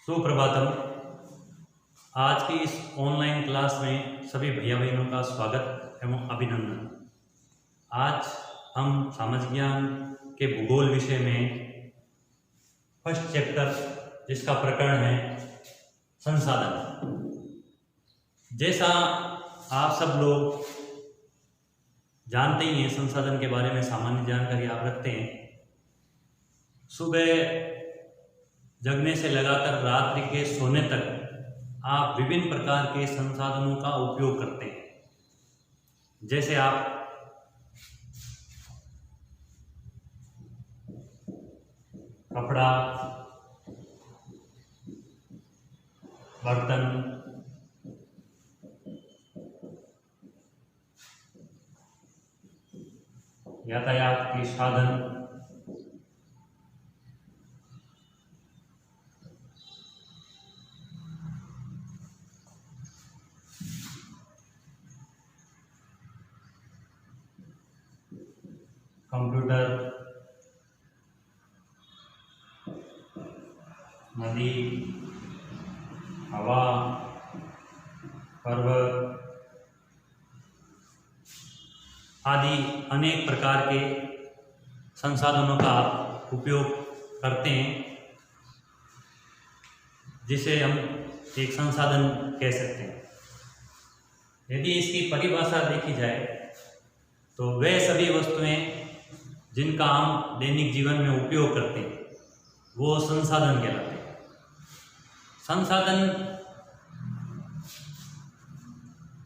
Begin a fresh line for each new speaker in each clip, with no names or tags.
सुप्रभातम। आज की इस ऑनलाइन क्लास में सभी भैया बहनों का स्वागत एवं अभिनंदन। आज हम सामाजिक ज्ञान के भूगोल विषय में फर्स्ट चैप्टर जिसका प्रकरण है संसाधन। जैसा आप सब लोग जानते ही हैं, संसाधन के बारे में सामान्य जानकारी आप रखते हैं। सुबह जगने से लगाकर रात्रि के सोने तक आप विभिन्न प्रकार के संसाधनों का उपयोग करते हैं। जैसे आप कपड़ा, बर्तन, यातायात के साधन, कंप्यूटर, नदी, हवा, पर्वत आदि अनेक प्रकार के संसाधनों का आप उपयोग करते हैं, जिसे हम एक संसाधन कह सकते हैं। यदि इसकी परिभाषा देखी जाए तो वे सभी वस्तुएं जिनका हम दैनिक जीवन में उपयोग करते हैं वो संसाधन कहलाते हैं। संसाधन,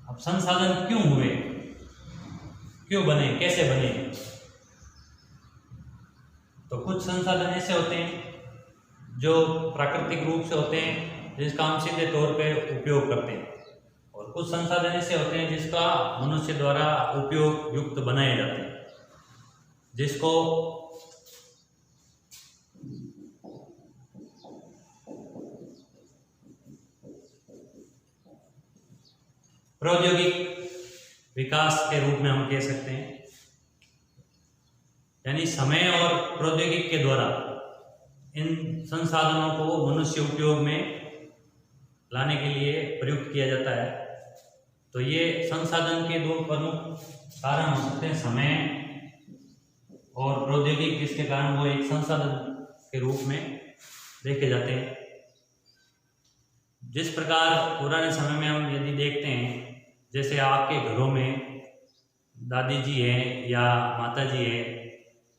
अब संसाधन क्यों हुए, क्यों बने, कैसे बने? तो कुछ संसाधन ऐसे होते हैं जो प्राकृतिक रूप से होते हैं, जिसका हम सीधे तौर पे उपयोग करते हैं, और कुछ संसाधन ऐसे होते हैं जिसका मनुष्य द्वारा उपयोग युक्त बनाए जाते हैं, जिसको प्रौद्योगिक विकास के रूप में हम कह सकते हैं। यानी समय और प्रौद्योगिक के द्वारा इन संसाधनों को मनुष्य उपयोग में लाने के लिए प्रयुक्त किया जाता है। तो ये संसाधन के दो प्रमुख कारण हो सकते हैं, समय और प्रौद्योगिक, जिसके कारण वो एक संसाधन के रूप में देखे जाते हैं। जिस प्रकार पुराने समय में हम यदि देखते हैं, जैसे आपके घरों में दादी जी हैं या माता जी हैं,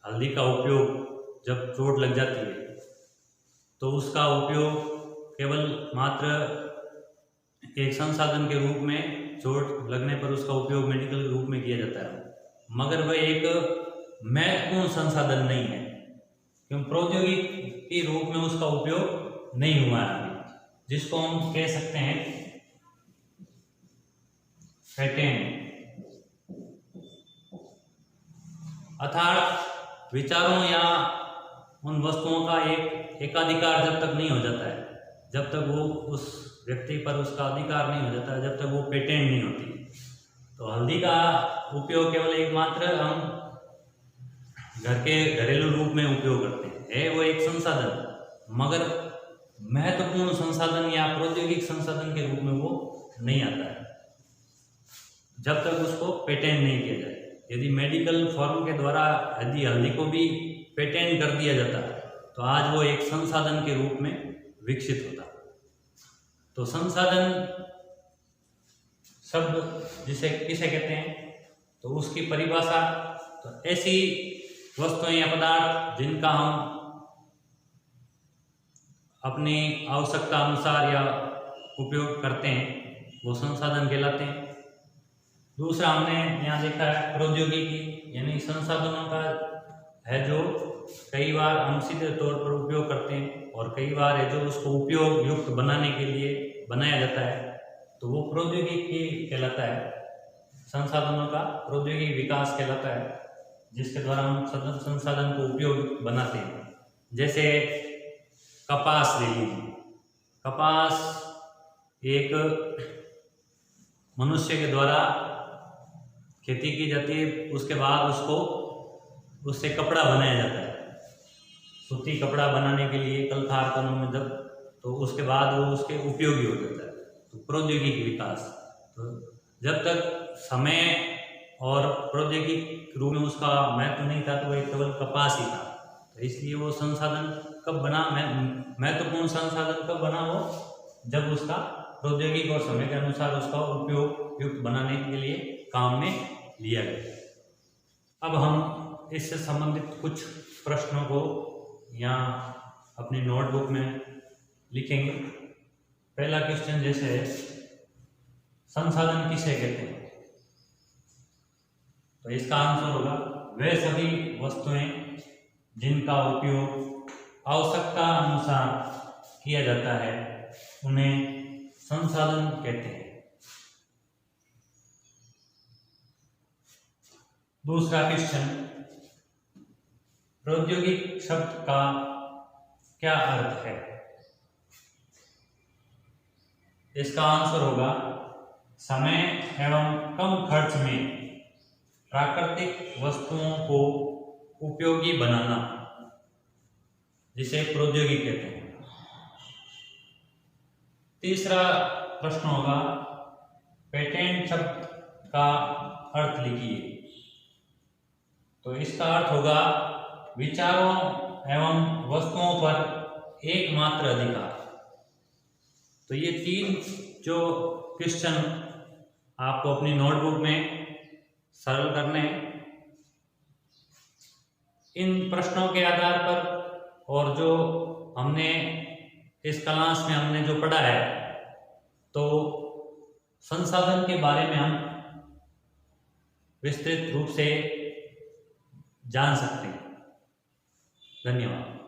हल्दी का उपयोग जब चोट लग जाती है तो उसका उपयोग केवल मात्र एक संसाधन के रूप में, चोट लगने पर उसका उपयोग मेडिकल रूप में किया जाता है, मगर वह एक महत्वपूर्ण संसाधन नहीं है, क्योंकि प्रौद्योगिक के रूप में उसका उपयोग नहीं हुआ है, जिसको हम कह सकते हैं पेटेंट। अर्थात विचारों या उन वस्तुओं का एक एकाधिकार जब तक नहीं हो जाता है, जब तक वो उस व्यक्ति पर उसका अधिकार नहीं हो जाता है, जब तक वो पेटेंट नहीं होती। तो हल्दी का उपयोग केवल एकमात्र हम घर के घरेलू रूप में उपयोग करते हैं, वो एक संसाधन, मगर महत्वपूर्ण संसाधन या प्रौद्योगिक संसाधन के रूप में वो नहीं आता है जब तक उसको पेटेंट नहीं किया जाए। यदि मेडिकल फॉर्म के द्वारा यदि हल्दी को भी पेटेंट कर दिया जाता तो आज वो एक संसाधन के रूप में विकसित होता। तो संसाधन शब्द जिसे किसे कहते हैं, तो उसकी परिभाषा, तो ऐसी वस्तुएं या पदार्थ जिनका हम अपनी आवश्यकता अनुसार या उपयोग करते हैं वो संसाधन कहलाते हैं। दूसरा हमने यहाँ देखा है प्रौद्योगिकी, यानी संसाधनों का है जो कई बार हम सीधे तौर पर उपयोग करते हैं और कई बार है जो उसको उपयोग युक्त बनाने के लिए बनाया जाता है, तो वो प्रौद्योगिकी कहलाता है। संसाधनों का प्रौद्योगिक विकास कहलाता है, जिसके द्वारा हम संसाधन को उपयोग बनाते हैं। जैसे कपास ले लीजिए, कपास एक मनुष्य के द्वारा खेती की जाती है, उसके बाद उससे कपड़ा बनाया जाता है। सूती कपड़ा बनाने के लिए कल कारखानों में जब तो उसके बाद वो उसके उपयोगी हो जाता है। तो प्रौद्योगिकी विकास, तो जब तक समय और प्रौद्योगिकी रूप में उसका महत्व नहीं था तो वह केवल कपास ही था। तो इसलिए वो संसाधन कब बना, महत्वपूर्ण संसाधन कब बना, वो जब उसका प्रौद्योगिकी और समय के अनुसार उसका उपयोग युक्त बनाने के लिए काम में लिया गया। अब हम इससे संबंधित कुछ प्रश्नों को यहाँ अपनी नोटबुक में लिखेंगे। पहला क्वेश्चन जैसे है, संसाधन किसे कहते हैं? तो इसका आंसर होगा वे सभी वस्तुएं जिनका उपयोग आवश्यकता अनुसार किया जाता है उन्हें संसाधन कहते हैं। दूसरा क्वेश्चन, प्रौद्योगिक शब्द का क्या अर्थ है? इसका आंसर होगा समय एवं कम खर्च में प्राकृतिक वस्तुओं को उपयोगी बनाना, जिसे प्रौद्योगिकी कहते हैं। तीसरा प्रश्न होगा, पेटेंट शब्द का अर्थ लिखिए। तो इसका अर्थ होगा विचारों एवं वस्तुओं पर एकमात्र अधिकार। तो ये 3 जो क्वेश्चन आपको अपनी नोटबुक में सरल करने हैं। इन प्रश्नों के आधार पर और जो हमने इस क्लास में हमने जो पढ़ा है, तो संसाधन के बारे में हम विस्तृत रूप से जान सकते हैं। धन्यवाद।